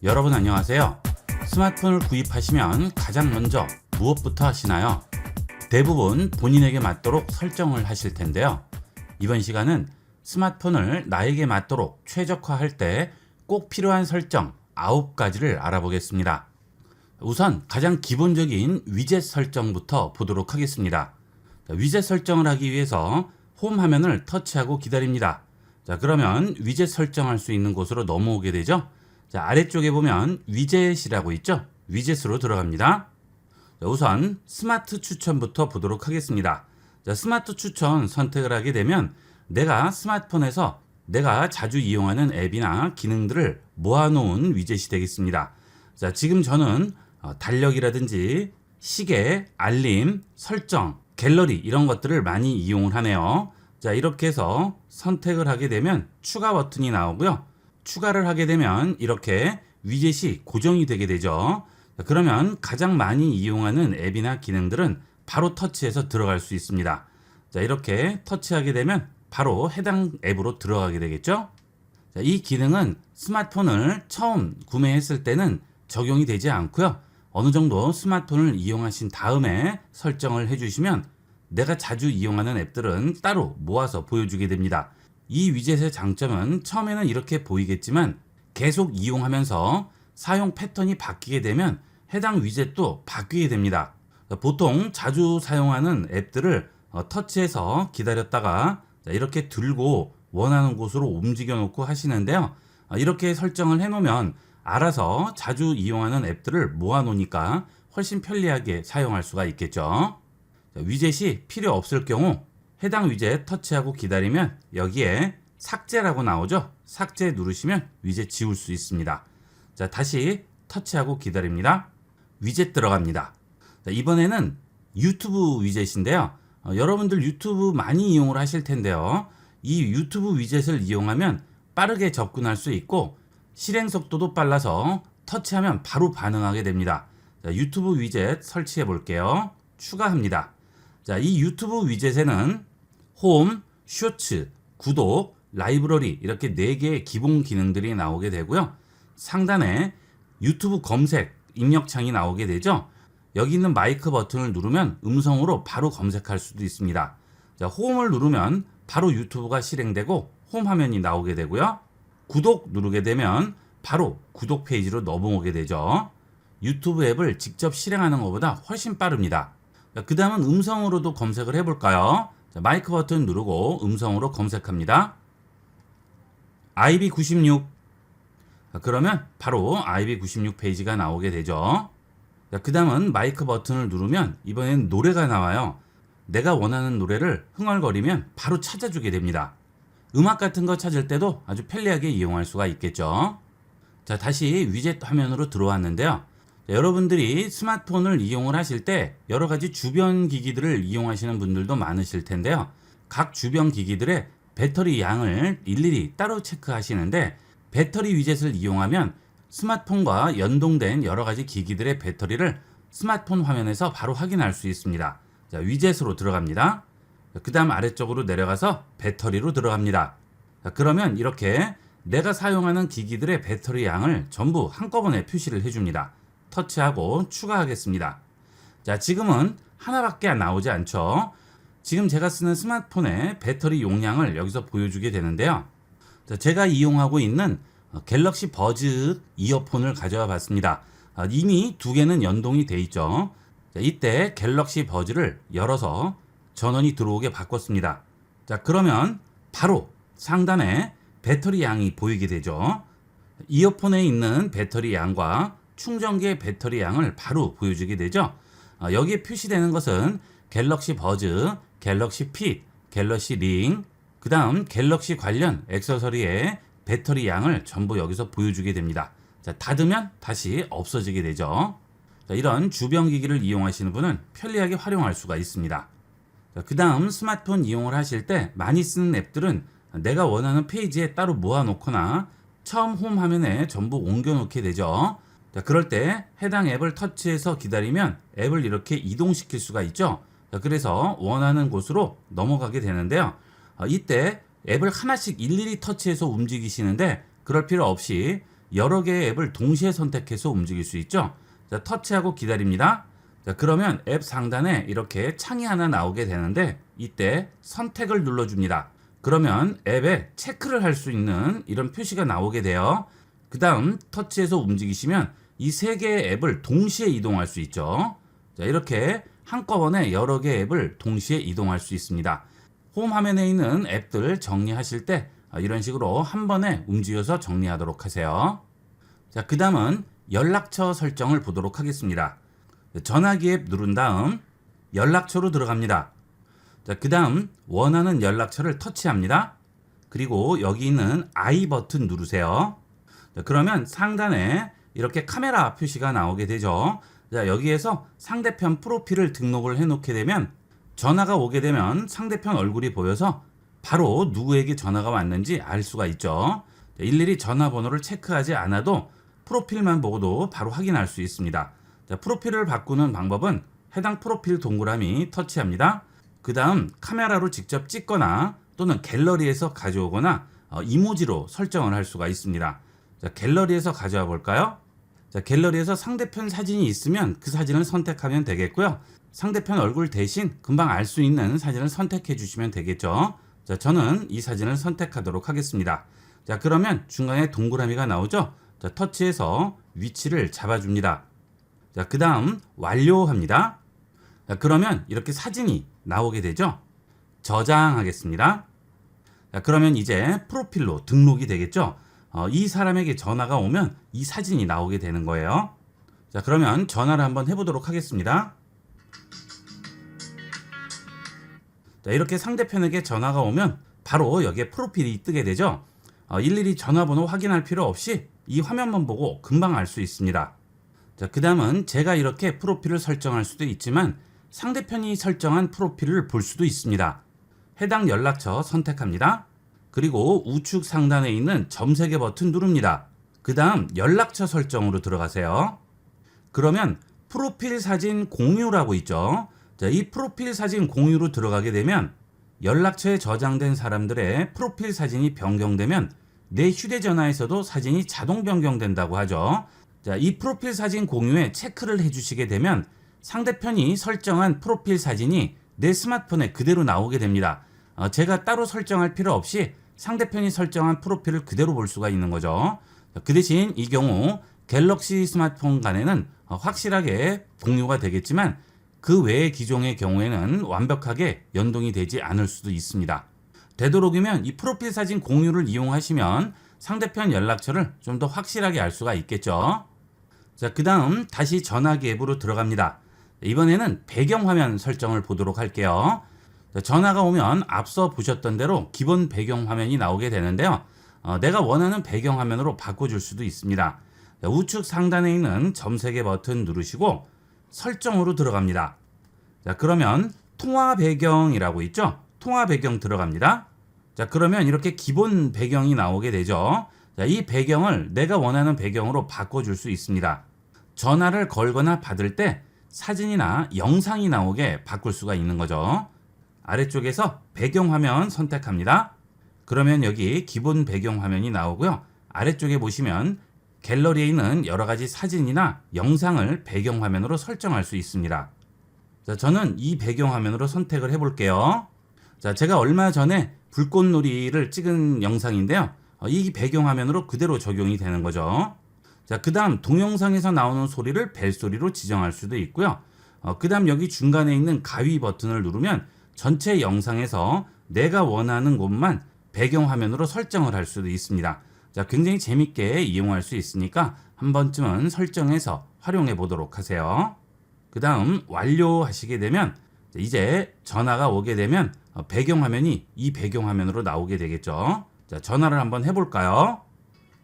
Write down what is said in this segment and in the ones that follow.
여러분 안녕하세요. 스마트폰을 구입하시면 가장 먼저 무엇부터 하시나요? 대부분 본인에게 맞도록 설정을 하실 텐데요. 이번 시간은 스마트폰을 나에게 맞도록 최적화할 때 꼭 필요한 설정 9가지를 알아보겠습니다. 우선 가장 기본적인 위젯 설정부터 보도록 하겠습니다. 위젯 설정을 하기 위해서 홈 화면을 터치하고 기다립니다. 자, 그러면 위젯 설정할 수 있는 곳으로 넘어오게 되죠. 자, 아래쪽에 보면 위젯이라고 있죠. 위젯으로 들어갑니다. 자, 우선 스마트 추천부터 보도록 하겠습니다. 자, 스마트 추천 선택을 하게 되면 내가 스마트폰에서 내가 자주 이용하는 앱이나 기능들을 모아놓은 위젯이 되겠습니다. 자, 지금 저는 달력이라든지 시계, 알림, 설정, 갤러리 이런 것들을 많이 이용을 하네요. 자, 이렇게 해서 선택을 하게 되면 추가 버튼이 나오고요. 추가를 하게 되면 이렇게 위젯이 고정이 되게 되죠. 자, 그러면 가장 많이 이용하는 앱이나 기능들은 바로 터치해서 들어갈 수 있습니다. 자, 이렇게 터치하게 되면 바로 해당 앱으로 들어가게 되겠죠. 자, 이 기능은 스마트폰을 처음 구매했을 때는 적용이 되지 않고요. 어느 정도 스마트폰을 이용하신 다음에 설정을 해주시면 내가 자주 이용하는 앱들은 따로 모아서 보여주게 됩니다. 이 위젯의 장점은 처음에는 이렇게 보이겠지만 계속 이용하면서 사용 패턴이 바뀌게 되면 해당 위젯도 바뀌게 됩니다. 보통 자주 사용하는 앱들을 터치해서 기다렸다가 이렇게 들고 원하는 곳으로 움직여 놓고 하시는데요. 이렇게 설정을 해 놓으면 알아서 자주 이용하는 앱들을 모아 놓으니까 훨씬 편리하게 사용할 수가 있겠죠. 위젯이 필요 없을 경우 해당 위젯 터치하고 기다리면 여기에 삭제라고 나오죠. 삭제 누르시면 위젯 지울 수 있습니다. 자, 다시 터치하고 기다립니다. 위젯 들어갑니다. 자, 이번에는 유튜브 위젯인데요. 여러분들 유튜브 많이 이용을 하실 텐데요. 이 유튜브 위젯을 이용하면 빠르게 접근할 수 있고 실행 속도도 빨라서 터치하면 바로 반응하게 됩니다. 자, 유튜브 위젯 설치해 볼게요. 추가합니다. 자, 이 유튜브 위젯에는 홈, 쇼츠, 구독, 라이브러리 이렇게 4개의 기본 기능들이 나오게 되고요. 상단에 유튜브 검색 입력창이 나오게 되죠. 여기 있는 마이크 버튼을 누르면 음성으로 바로 검색할 수도 있습니다. 자, 홈을 누르면 바로 유튜브가 실행되고 홈 화면이 나오게 되고요. 구독 누르게 되면 바로 구독 페이지로 넘어오게 되죠. 유튜브 앱을 직접 실행하는 것보다 훨씬 빠릅니다. 그 다음은 음성으로도 검색을 해볼까요? 자, 마이크 버튼 누르고 음성으로 검색합니다. IB96. 그러면 바로 IB96 페이지가 나오게 되죠. 그 다음은 마이크 버튼을 누르면 이번엔 노래가 나와요. 내가 원하는 노래를 흥얼거리면 바로 찾아주게 됩니다. 음악 같은 거 찾을 때도 아주 편리하게 이용할 수가 있겠죠. 자, 다시 위젯 화면으로 들어왔는데요. 자, 여러분들이 스마트폰을 이용을 하실 때 여러 가지 주변 기기들을 이용하시는 분들도 많으실 텐데요. 각 주변 기기들의 배터리 양을 일일이 따로 체크하시는데 배터리 위젯을 이용하면 스마트폰과 연동된 여러 가지 기기들의 배터리를 스마트폰 화면에서 바로 확인할 수 있습니다. 자, 위젯으로 들어갑니다. 그 다음 아래쪽으로 내려가서 배터리로 들어갑니다. 자, 그러면 이렇게 내가 사용하는 기기들의 배터리 양을 전부 한꺼번에 표시를 해줍니다. 터치하고 추가하겠습니다. 자, 지금은 하나밖에 나오지 않죠. 지금 제가 쓰는 스마트폰의 배터리 용량을 여기서 보여주게 되는데요. 자, 제가 이용하고 있는 갤럭시 버즈 이어폰을 가져와 봤습니다. 이미 2개는 연동이 돼 있죠. 자, 이때 갤럭시 버즈를 열어서 전원이 들어오게 바꿨습니다. 자, 그러면 바로 상단에 배터리 양이 보이게 되죠. 이어폰에 있는 배터리 양과 충전기의 배터리 양을 바로 보여주게 되죠. 여기에 표시되는 것은 갤럭시 버즈, 갤럭시 핏, 갤럭시 링, 그 다음 갤럭시 관련 액세서리의 배터리 양을 전부 여기서 보여주게 됩니다. 자, 닫으면 다시 없어지게 되죠. 자, 이런 주변 기기를 이용하시는 분은 편리하게 활용할 수가 있습니다. 그 다음 스마트폰 이용을 하실 때 많이 쓰는 앱들은 내가 원하는 페이지에 따로 모아놓거나 처음 홈 화면에 전부 옮겨놓게 되죠. 자, 그럴 때 해당 앱을 터치해서 기다리면 앱을 이렇게 이동시킬 수가 있죠. 자, 그래서 원하는 곳으로 넘어가게 되는데요. 이때 앱을 하나씩 일일이 터치해서 움직이시는데 그럴 필요 없이 여러 개의 앱을 동시에 선택해서 움직일 수 있죠. 자, 터치하고 기다립니다. 자, 그러면 앱 상단에 이렇게 창이 하나 나오게 되는데 이때 선택을 눌러줍니다. 그러면 앱에 체크를 할 수 있는 이런 표시가 나오게 돼요. 그 다음 터치해서 움직이시면 이 세 개의 앱을 동시에 이동할 수 있죠. 자, 이렇게 한꺼번에 여러 개의 앱을 동시에 이동할 수 있습니다. 홈 화면에 있는 앱들 정리하실 때 이런 식으로 한 번에 움직여서 정리하도록 하세요. 자, 그 다음은 연락처 설정을 보도록 하겠습니다. 전화기 앱 누른 다음 연락처로 들어갑니다. 자, 그 다음 원하는 연락처를 터치합니다. 그리고 여기 있는 I 버튼 누르세요. 자, 그러면 상단에 이렇게 카메라 표시가 나오게 되죠. 자, 여기에서 상대편 프로필을 등록을 해 놓게 되면 전화가 오게 되면 상대편 얼굴이 보여서 바로 누구에게 전화가 왔는지 알 수가 있죠. 자, 일일이 전화번호를 체크하지 않아도 프로필만 보고도 바로 확인할 수 있습니다. 자, 프로필을 바꾸는 방법은 해당 프로필 동그라미 터치합니다. 그 다음 카메라로 직접 찍거나 또는 갤러리에서 가져오거나 이모지로 설정을 할 수가 있습니다. 자, 갤러리에서 가져와 볼까요? 자, 갤러리에서 상대편 사진이 있으면 그 사진을 선택하면 되겠고요. 상대편 얼굴 대신 금방 알 수 있는 사진을 선택해 주시면 되겠죠. 자, 저는 이 사진을 선택하도록 하겠습니다. 자, 그러면 중간에 동그라미가 나오죠. 자, 터치해서 위치를 잡아줍니다. 자, 그 다음 완료합니다. 자, 그러면 이렇게 사진이 나오게 되죠. 저장하겠습니다. 자, 그러면 이제 프로필로 등록이 되겠죠. 이 사람에게 전화가 오면 이 사진이 나오게 되는 거예요. 자, 그러면 전화를 한번 해보도록 하겠습니다. 자, 이렇게 상대편에게 전화가 오면 바로 여기에 프로필이 뜨게 되죠. 일일이 전화번호 확인할 필요 없이 이 화면만 보고 금방 알 수 있습니다. 자, 그 다음은 제가 이렇게 프로필을 설정할 수도 있지만 상대편이 설정한 프로필을 볼 수도 있습니다. 해당 연락처 선택합니다. 그리고 우측 상단에 있는 점 3개 버튼 누릅니다. 그 다음 연락처 설정으로 들어가세요. 그러면 프로필 사진 공유라고 있죠. 자, 이 프로필 사진 공유로 들어가게 되면 연락처에 저장된 사람들의 프로필 사진이 변경되면 내 휴대전화에서도 사진이 자동 변경된다고 하죠. 자, 이 프로필 사진 공유에 체크를 해주시게 되면 상대편이 설정한 프로필 사진이 내 스마트폰에 그대로 나오게 됩니다. 제가 따로 설정할 필요 없이 상대편이 설정한 프로필을 그대로 볼 수가 있는 거죠. 그 대신 이 경우 갤럭시 스마트폰 간에는 확실하게 공유가 되겠지만 그 외의 기종의 경우에는 완벽하게 연동이 되지 않을 수도 있습니다. 되도록이면 이 프로필 사진 공유를 이용하시면 상대편 연락처를 좀 더 확실하게 알 수가 있겠죠. 자, 그 다음 다시 전화기 앱으로 들어갑니다. 이번에는 배경화면 설정을 보도록 할게요. 자, 전화가 오면 앞서 보셨던 대로 기본 배경화면이 나오게 되는데요. 내가 원하는 배경화면으로 바꿔줄 수도 있습니다. 자, 우측 상단에 있는 점 3개 버튼 누르시고 설정으로 들어갑니다. 자, 그러면 통화 배경이라고 있죠? 통화 배경 들어갑니다. 자, 그러면 이렇게 기본 배경이 나오게 되죠. 자, 이 배경을 내가 원하는 배경으로 바꿔줄 수 있습니다. 전화를 걸거나 받을 때 사진이나 영상이 나오게 바꿀 수가 있는 거죠. 아래쪽에서 배경화면 선택합니다. 그러면 여기 기본 배경화면이 나오고요. 아래쪽에 보시면 갤러리에 있는 여러 가지 사진이나 영상을 배경화면으로 설정할 수 있습니다. 자, 저는 이 배경화면으로 선택을 해볼게요. 자, 제가 얼마 전에 불꽃놀이를 찍은 영상인데요. 이 배경화면으로 그대로 적용이 되는 거죠. 자, 그 다음 동영상에서 나오는 소리를 벨소리로 지정할 수도 있고요. 그 다음 여기 중간에 있는 가위 버튼을 누르면 전체 영상에서 내가 원하는 곳만 배경화면으로 설정을 할 수도 있습니다. 자, 굉장히 재밌게 이용할 수 있으니까 한 번쯤은 설정해서 활용해 보도록 하세요. 그 다음 완료하시게 되면 이제 전화가 오게 되면 배경화면이 이 배경화면으로 나오게 되겠죠. 자, 전화를 한번 해볼까요?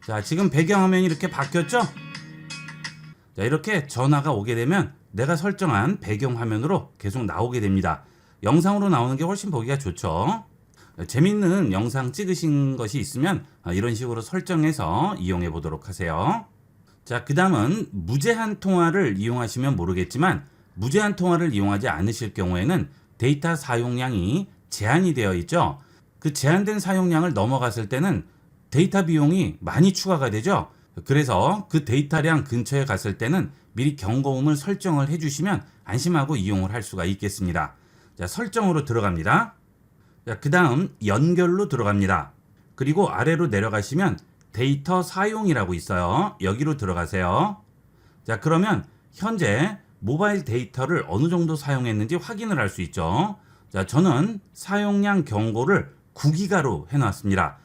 자, 지금 배경화면이 이렇게 바뀌었죠? 자, 이렇게 전화가 오게 되면 내가 설정한 배경화면으로 계속 나오게 됩니다. 영상으로 나오는 게 훨씬 보기가 좋죠. 재밌는 영상 찍으신 것이 있으면 이런 식으로 설정해서 이용해 보도록 하세요. 자, 그 다음은 무제한 통화를 이용하시면 모르겠지만 무제한 통화를 이용하지 않으실 경우에는 데이터 사용량이 제한이 되어 있죠. 그 제한된 사용량을 넘어갔을 때는 데이터 비용이 많이 추가가 되죠. 그래서 그 데이터량 근처에 갔을 때는 미리 경고음을 설정을 해주시면 안심하고 이용을 할 수가 있겠습니다. 자, 설정으로 들어갑니다. 자, 그 다음 연결로 들어갑니다. 그리고 아래로 내려가시면 데이터 사용이라고 있어요. 여기로 들어가세요. 자, 그러면 현재 모바일 데이터를 어느 정도 사용했는지 확인을 할 수 있죠. 자, 저는 사용량 경고를 9기가로 해놨습니다.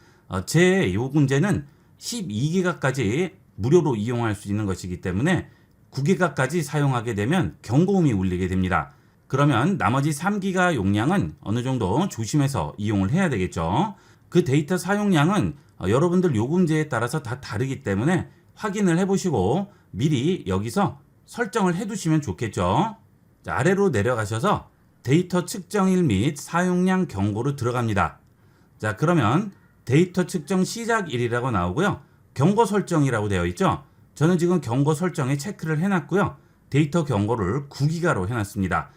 제 요금제는 12기가까지 무료로 이용할 수 있는 것이기 때문에 9기가까지 사용하게 되면 경고음이 울리게 됩니다. 그러면 나머지 3기가 용량은 어느 정도 조심해서 이용을 해야 되겠죠. 그 데이터 사용량은 여러분들 요금제에 따라서 다 다르기 때문에 확인을 해보시고 미리 여기서 설정을 해두시면 좋겠죠. 자, 아래로 내려가셔서 데이터 측정일 및 사용량 경고로 들어갑니다. 자, 그러면 데이터 측정 시작일이라고 나오고요. 경고 설정이라고 되어 있죠. 저는 지금 경고 설정에 체크를 해놨고요. 데이터 경고를 9기가로 해놨습니다.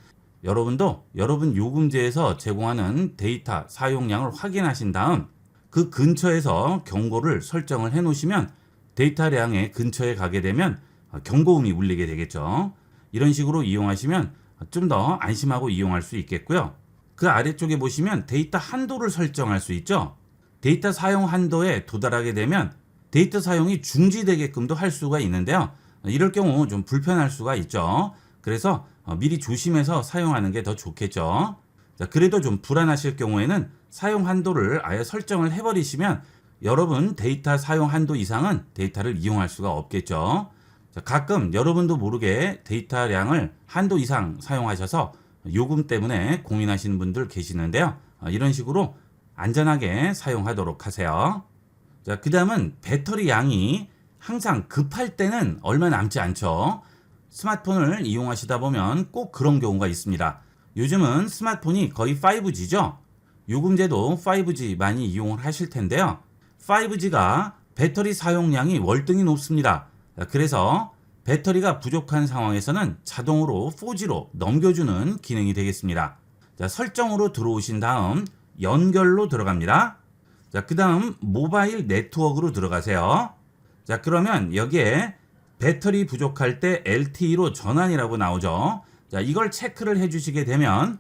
여러분도 여러분 요금제에서 제공하는 데이터 사용량을 확인하신 다음 그 근처에서 경고를 설정을 해 놓으시면 데이터량의 근처에 가게 되면 경고음이 울리게 되겠죠. 이런 식으로 이용하시면 좀 더 안심하고 이용할 수 있겠고요. 그 아래쪽에 보시면 데이터 한도를 설정할 수 있죠. 데이터 사용 한도에 도달하게 되면 데이터 사용이 중지되게끔도 할 수가 있는데요. 이럴 경우 좀 불편할 수가 있죠. 그래서 미리 조심해서 사용하는 게 더 좋겠죠. 자, 그래도 좀 불안하실 경우에는 사용 한도를 아예 설정을 해버리시면 여러분 데이터 사용 한도 이상은 데이터를 이용할 수가 없겠죠. 자, 가끔 여러분도 모르게 데이터량을 한도 이상 사용하셔서 요금 때문에 고민하시는 분들 계시는데요. 이런 식으로 안전하게 사용하도록 하세요. 자, 그 다음은 배터리 양이 항상 급할 때는 얼마 남지 않죠. 스마트폰을 이용하시다 보면 꼭 그런 경우가 있습니다. 요즘은 스마트폰이 거의 5G죠. 요금제도 5G 많이 이용을 하실 텐데요. 5G가 배터리 사용량이 월등히 높습니다. 그래서 배터리가 부족한 상황에서는 자동으로 4G로 넘겨주는 기능이 되겠습니다. 자, 설정으로 들어오신 다음 연결로 들어갑니다. 자, 그 다음 모바일 네트워크로 들어가세요. 자, 그러면 여기에 배터리 부족할 때 LTE로 전환이라고 나오죠. 자, 이걸 체크를 해주시게 되면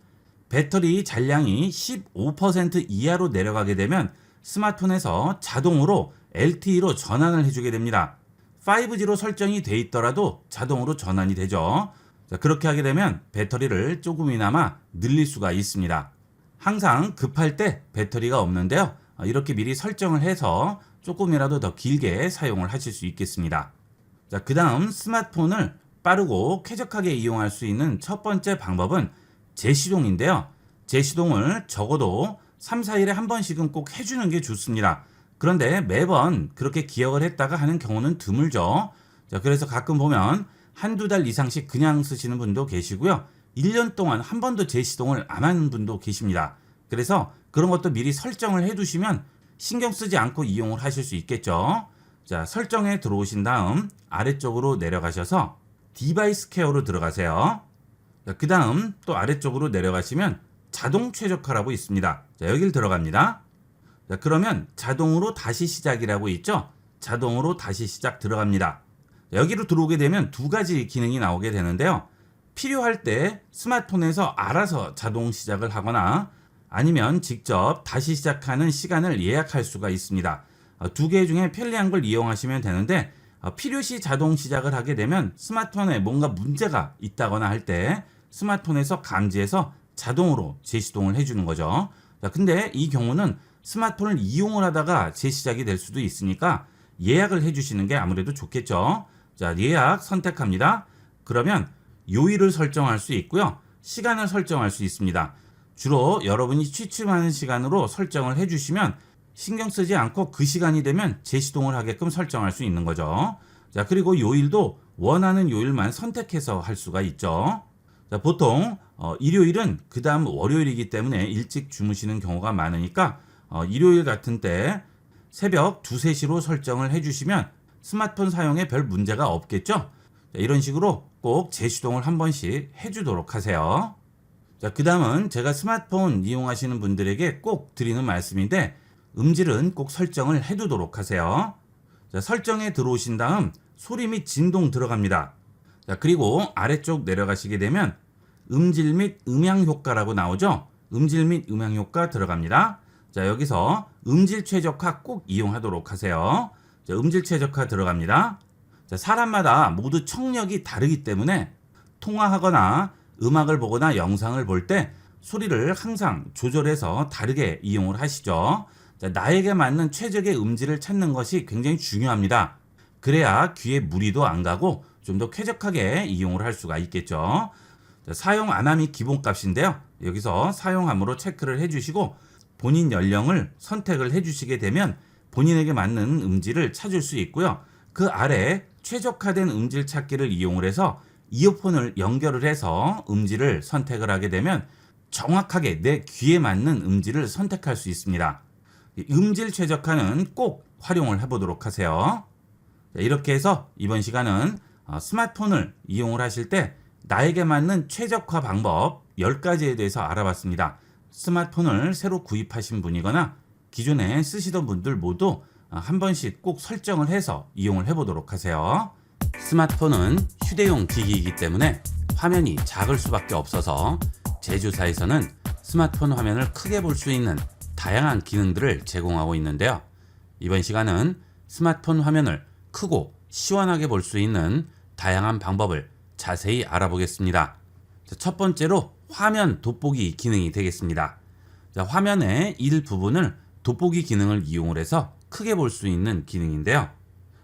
배터리 잔량이 15% 이하로 내려가게 되면 스마트폰에서 자동으로 LTE로 전환을 해주게 됩니다. 5G로 설정이 돼 있더라도 자동으로 전환이 되죠. 자, 그렇게 하게 되면 배터리를 조금이나마 늘릴 수가 있습니다. 항상 급할 때 배터리가 없는데요. 이렇게 미리 설정을 해서 조금이라도 더 길게 사용을 하실 수 있겠습니다. 자, 그 다음 스마트폰을 빠르고 쾌적하게 이용할 수 있는 첫 번째 방법은 재시동인데요. 재시동을 적어도 3, 4일에 한 번씩은 꼭 해주는 게 좋습니다. 그런데 매번 그렇게 기억을 했다가 하는 경우는 드물죠. 자, 그래서 가끔 보면 한두 달 이상씩 그냥 쓰시는 분도 계시고요. 1년 동안 한 번도 재시동을 안 하는 분도 계십니다. 그래서 그런 것도 미리 설정을 해두시면 신경 쓰지 않고 이용을 하실 수 있겠죠. 자, 설정에 들어오신 다음 아래쪽으로 내려가셔서 디바이스 케어로 들어가세요. 자, 그 다음 또 아래쪽으로 내려가시면 자동 최적화라고 있습니다. 자, 여기를 들어갑니다. 자, 그러면 자동으로 다시 시작이라고 있죠. 자동으로 다시 시작 들어갑니다. 자, 여기로 들어오게 되면 두 가지 기능이 나오게 되는데요. 필요할 때 스마트폰에서 알아서 자동 시작을 하거나 아니면 직접 다시 시작하는 시간을 예약할 수가 있습니다. 두 개 중에 편리한 걸 이용하시면 되는데 필요시 자동 시작을 하게 되면 스마트폰에 뭔가 문제가 있다거나 할 때 스마트폰에서 감지해서 자동으로 재시동을 해주는 거죠. 자, 근데 이 경우는 스마트폰을 이용을 하다가 재시작이 될 수도 있으니까 예약을 해주시는 게 아무래도 좋겠죠. 자, 예약 선택합니다. 그러면 요일을 설정할 수 있고요. 시간을 설정할 수 있습니다. 주로 여러분이 취침하는 시간으로 설정을 해주시면 신경 쓰지 않고 그 시간이 되면 재시동을 하게끔 설정할 수 있는 거죠. 자, 그리고 요일도 원하는 요일만 선택해서 할 수가 있죠. 자, 보통 일요일은 그 다음 월요일이기 때문에 일찍 주무시는 경우가 많으니까 일요일 같은 때 새벽 2, 3시로 설정을 해주시면 스마트폰 사용에 별 문제가 없겠죠. 자, 이런 식으로 꼭 재시동을 한 번씩 해주도록 하세요. 자, 그 다음은 제가 스마트폰 이용하시는 분들에게 꼭 드리는 말씀인데 음질은 꼭 설정을 해두도록 하세요. 자, 설정에 들어오신 다음 소리 및 진동 들어갑니다. 자, 그리고 아래쪽 내려가시게 되면 음질 및 음향 효과라고 나오죠. 음질 및 음향 효과 들어갑니다. 자, 여기서 음질 최적화 꼭 이용하도록 하세요. 자, 음질 최적화 들어갑니다. 자, 사람마다 모두 청력이 다르기 때문에 통화하거나 음악을 보거나 영상을 볼 때 소리를 항상 조절해서 다르게 이용을 하시죠. 자, 나에게 맞는 최적의 음질을 찾는 것이 굉장히 중요합니다. 그래야 귀에 무리도 안 가고 좀 더 쾌적하게 이용을 할 수가 있겠죠. 자, 사용 안함이 기본값인데요. 여기서 사용함으로 체크를 해주시고 본인 연령을 선택을 해주시게 되면 본인에게 맞는 음질을 찾을 수 있고요. 그 아래 최적화된 음질 찾기를 이용을 해서 이어폰을 연결을 해서 음질을 선택을 하게 되면 정확하게 내 귀에 맞는 음질을 선택할 수 있습니다. 음질 최적화는 꼭 활용을 해보도록 하세요. 이렇게 해서 이번 시간은 스마트폰을 이용을 하실 때 나에게 맞는 최적화 방법 10가지에 대해서 알아봤습니다. 스마트폰을 새로 구입하신 분이거나 기존에 쓰시던 분들 모두 한 번씩 꼭 설정을 해서 이용을 해보도록 하세요. 스마트폰은 휴대용 기기이기 때문에 화면이 작을 수밖에 없어서 제조사에서는 스마트폰 화면을 크게 볼 수 있는 다양한 기능들을 제공하고 있는데요. 이번 시간은 스마트폰 화면을 크고 시원하게 볼 수 있는 다양한 방법을 자세히 알아보겠습니다. 첫 번째로 화면 돋보기 기능이 되겠습니다. 화면의 일부분을 돋보기 기능을 이용을 해서 크게 볼 수 있는 기능인데요.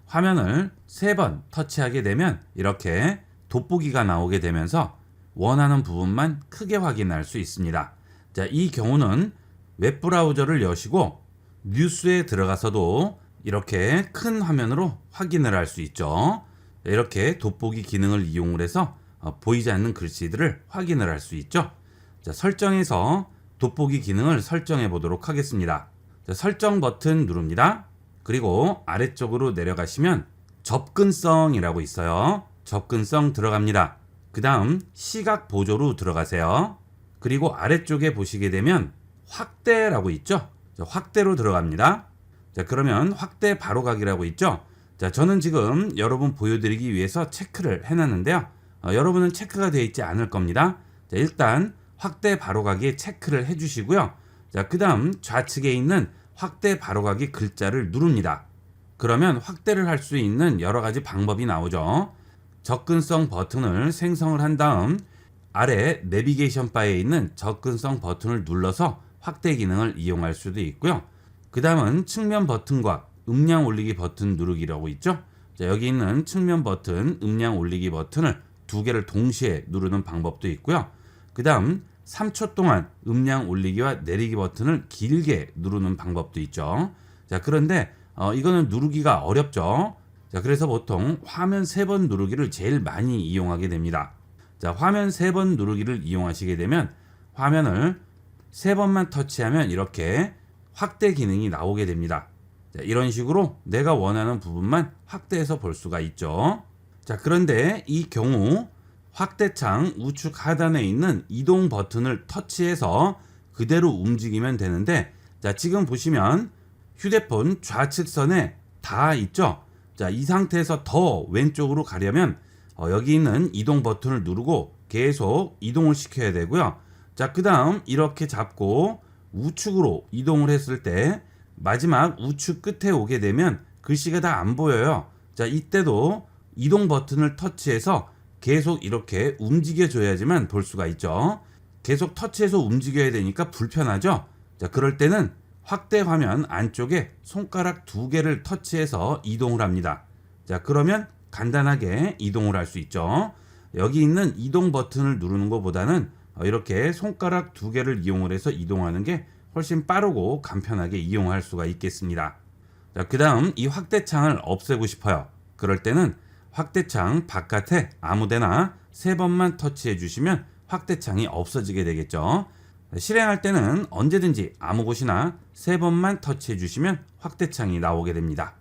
화면을 3번 터치하게 되면 이렇게 돋보기가 나오게 되면서 원하는 부분만 크게 확인할 수 있습니다. 자, 이 경우는 웹브라우저를 여시고 뉴스에 들어가서도 이렇게 큰 화면으로 확인을 할 수 있죠. 이렇게 돋보기 기능을 이용을 해서 보이지 않는 글씨들을 확인을 할 수 있죠. 자, 설정에서 돋보기 기능을 설정해 보도록 하겠습니다. 자, 설정 버튼 누릅니다. 그리고 아래쪽으로 내려가시면 접근성이라고 있어요. 접근성 들어갑니다. 그 다음 시각 보조로 들어가세요. 그리고 아래쪽에 보시게 되면 확대라고 있죠. 자, 확대로 들어갑니다. 자, 그러면 확대 바로가기라고 있죠. 자, 저는 지금 여러분 보여드리기 위해서 체크를 해놨는데요. 여러분은 체크가 되어 있지 않을 겁니다. 자, 일단 확대 바로가기에 체크를 해주시고요. 자, 그 다음 좌측에 있는 확대 바로가기 글자를 누릅니다. 그러면 확대를 할 수 있는 여러 가지 방법이 나오죠. 접근성 버튼을 생성을 한 다음 아래 내비게이션 바에 있는 접근성 버튼을 눌러서 확대 기능을 이용할 수도 있고요. 그 다음은 측면 버튼과 음량 올리기 버튼 누르기라고 있죠. 자, 여기 있는 측면 버튼, 음량 올리기 버튼을 2개를 동시에 누르는 방법도 있고요. 그 다음 3초 동안 음량 올리기와 내리기 버튼을 길게 누르는 방법도 있죠. 자, 그런데 이거는 누르기가 어렵죠. 자, 그래서 보통 화면 3번 누르기를 제일 많이 이용하게 됩니다. 자, 화면 3번 누르기를 이용하시게 되면 화면을 3번만 터치하면 이렇게 확대 기능이 나오게 됩니다. 자, 이런 식으로 내가 원하는 부분만 확대해서 볼 수가 있죠. 자, 그런데 이 경우 확대창 우측 하단에 있는 이동 버튼을 터치해서 그대로 움직이면 되는데, 자, 지금 보시면 휴대폰 좌측선에 다 있죠. 자, 이 상태에서 더 왼쪽으로 가려면 여기 있는 이동 버튼을 누르고 계속 이동을 시켜야 되고요. 자, 그 다음 이렇게 잡고 우측으로 이동을 했을 때 마지막 우측 끝에 오게 되면 글씨가 다 안 보여요. 자, 이때도 이동 버튼을 터치해서 계속 이렇게 움직여 줘야지만 볼 수가 있죠. 계속 터치해서 움직여야 되니까 불편하죠. 자, 그럴 때는 확대 화면 안쪽에 손가락 2개를 터치해서 이동을 합니다. 자, 그러면 간단하게 이동을 할 수 있죠. 여기 있는 이동 버튼을 누르는 것보다는 이렇게 손가락 2개를 이용을 해서 이동하는 게 훨씬 빠르고 간편하게 이용할 수가 있겠습니다. 자, 그 다음 이 확대창을 없애고 싶어요. 그럴 때는 확대창 바깥에 아무데나 3번만 터치해 주시면 확대창이 없어지게 되겠죠. 실행할 때는 언제든지 아무 곳이나 3번만 터치해 주시면 확대창이 나오게 됩니다.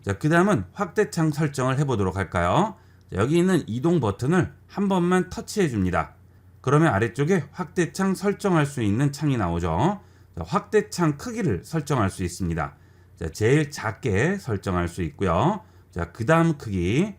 자, 그 다음은 확대창 설정을 해보도록 할까요? 자, 여기 있는 이동 버튼을 한 번만 터치해 줍니다. 그러면 아래쪽에 확대창 설정할 수 있는 창이 나오죠. 자, 확대창 크기를 설정할 수 있습니다. 자, 제일 작게 설정할 수 있고요. 자, 그 다음 크기,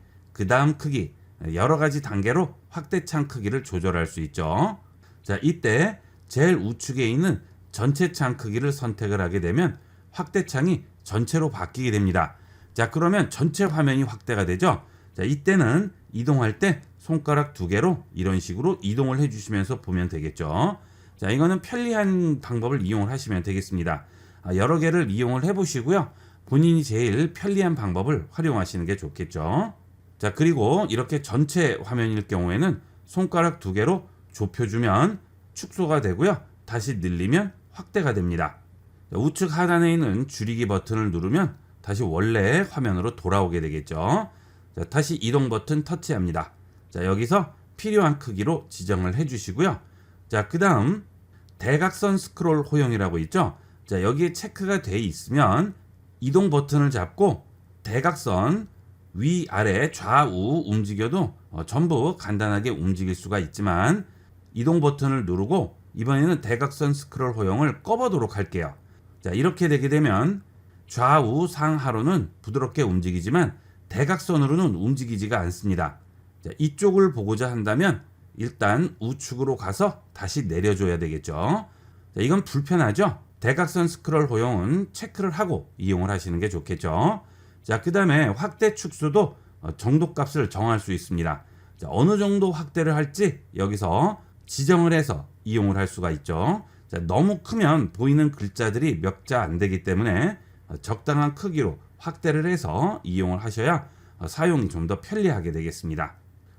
여러 가지 단계로 확대창 크기를 조절할 수 있죠. 자, 이때 제일 우측에 있는 전체 창 크기를 선택을 하게 되면 확대창이 전체로 바뀌게 됩니다. 자, 그러면 전체 화면이 확대가 되죠. 자, 이때는 이동할 때 손가락 2개로 이런 식으로 이동을 해주시면서 보면 되겠죠. 자, 이거는 편리한 방법을 이용을 하시면 되겠습니다. 여러 개를 이용을 해보시고요. 본인이 제일 편리한 방법을 활용하시는 게 좋겠죠. 자, 그리고 이렇게 전체 화면일 경우에는 손가락 2개로 좁혀주면 축소가 되고요. 다시 늘리면 확대가 됩니다. 자, 우측 하단에 있는 줄이기 버튼을 누르면 다시 원래 화면으로 돌아오게 되겠죠. 자, 다시 이동 버튼 터치합니다. 자, 여기서 필요한 크기로 지정을 해주시고요. 자, 그 다음 대각선 스크롤 호용이라고 있죠. 자, 여기에 체크가 돼 있으면 이동 버튼을 잡고 대각선 위아래 좌우 움직여도 전부 간단하게 움직일 수가 있지만 이동 버튼을 누르고 이번에는 대각선 스크롤 호용을 꺼보도록 할게요. 자, 이렇게 되게 되면 좌우 상하로는 부드럽게 움직이지만 대각선으로는 움직이지가 않습니다. 자, 이쪽을 보고자 한다면 일단 우측으로 가서 다시 내려줘야 되겠죠. 자, 이건 불편하죠. 대각선 스크롤 호용은 체크를 하고 이용을 하시는 게 좋겠죠. 자, 그 다음에 확대 축소도 정도값을 정할 수 있습니다. 자, 어느 정도 확대를 할지 여기서 지정을 해서 이용을 할 수가 있죠. 자, 너무 크면 보이는 글자들이 몇 자 안 되기 때문에 적당한 크기로 확대를 해서 이용을 하셔야 사용이 좀 더 편리하게 되겠습니다.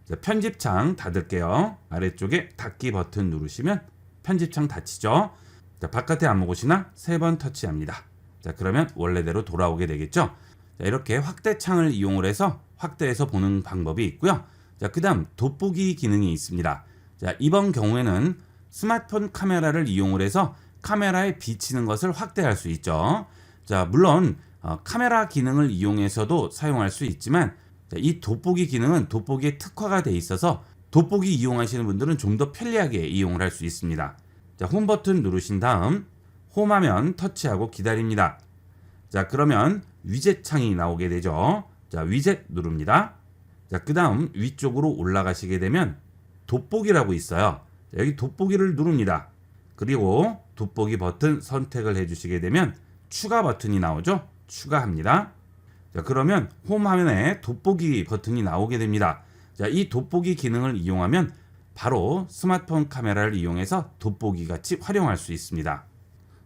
자, 편집창 닫을게요. 아래쪽에 닫기 버튼 누르시면 편집창 닫히죠. 자, 바깥에 안무곳이나 3번 터치합니다. 자, 그러면 원래대로 돌아오게 되겠죠. 자, 이렇게 확대창을 이용을 해서 확대해서 보는 방법이 있고요. 자, 그 다음 돋보기 기능이 있습니다. 자, 이번 경우에는 스마트폰 카메라를 이용을 해서 카메라에 비치는 것을 확대할 수 있죠. 자, 물론 카메라 기능을 이용해서도 사용할 수 있지만 자, 이 돋보기 기능은 돋보기에 특화가 돼 있어서 돋보기 이용하시는 분들은 좀 더 편리하게 이용을 할 수 있습니다. 자, 홈 버튼 누르신 다음 홈 화면 터치하고 기다립니다. 자, 그러면 위젯 창이 나오게 되죠. 자, 위젯 누릅니다. 자, 그 다음 위쪽으로 올라가시게 되면 돋보기라고 있어요. 자, 여기 돋보기를 누릅니다. 그리고 돋보기 버튼 선택을 해주시게 되면 추가 버튼이 나오죠. 추가합니다. 자, 그러면 홈 화면에 돋보기 버튼이 나오게 됩니다. 자, 이 돋보기 기능을 이용하면 바로 스마트폰 카메라를 이용해서 돋보기 같이 활용할 수 있습니다.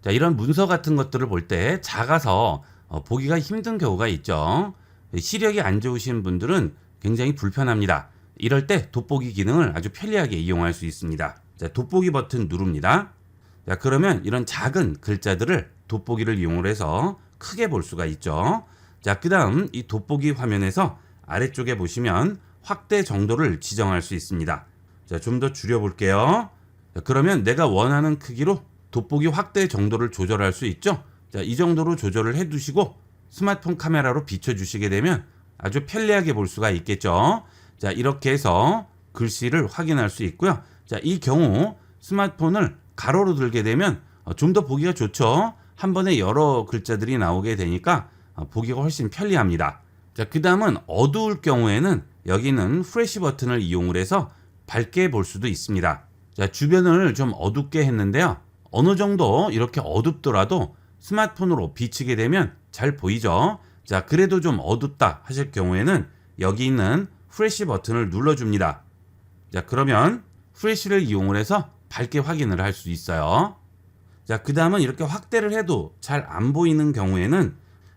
자, 이런 문서 같은 것들을 볼 때 작아서 보기가 힘든 경우가 있죠. 시력이 안 좋으신 분들은 굉장히 불편합니다. 이럴 때 돋보기 기능을 아주 편리하게 이용할 수 있습니다. 자, 돋보기 버튼 누릅니다. 자, 그러면 이런 작은 글자들을 돋보기를 이용을 해서 크게 볼 수가 있죠. 자, 그 다음 이 돋보기 화면에서 아래쪽에 보시면 확대 정도를 지정할 수 있습니다. 자, 좀 더 줄여볼게요. 자, 그러면 내가 원하는 크기로 돋보기 확대 정도를 조절할 수 있죠. 자, 이 정도로 조절을 해두시고 스마트폰 카메라로 비춰주시게 되면 아주 편리하게 볼 수가 있겠죠. 자, 이렇게 해서 글씨를 확인할 수 있고요. 자, 이 경우 스마트폰을 가로로 들게 되면 좀 더 보기가 좋죠. 한 번에 여러 글자들이 나오게 되니까 보기가 훨씬 편리합니다. 자, 그 다음은 어두울 경우에는 여기는 프레시 버튼을 이용을 해서 밝게 볼 수도 있습니다. 자, 주변을 좀 어둡게 했는데요. 어느 정도 이렇게 어둡더라도 스마트폰으로 비치게 되면 잘 보이죠. 자, 그래도 좀 어둡다 하실 경우에는 여기 있는 프레시 버튼을 눌러줍니다. 자, 그러면 프레시를 이용을 해서 밝게 확인을 할 수 있어요. 자, 그 다음은 이렇게 확대를 해도 잘 안 보이는 경우에는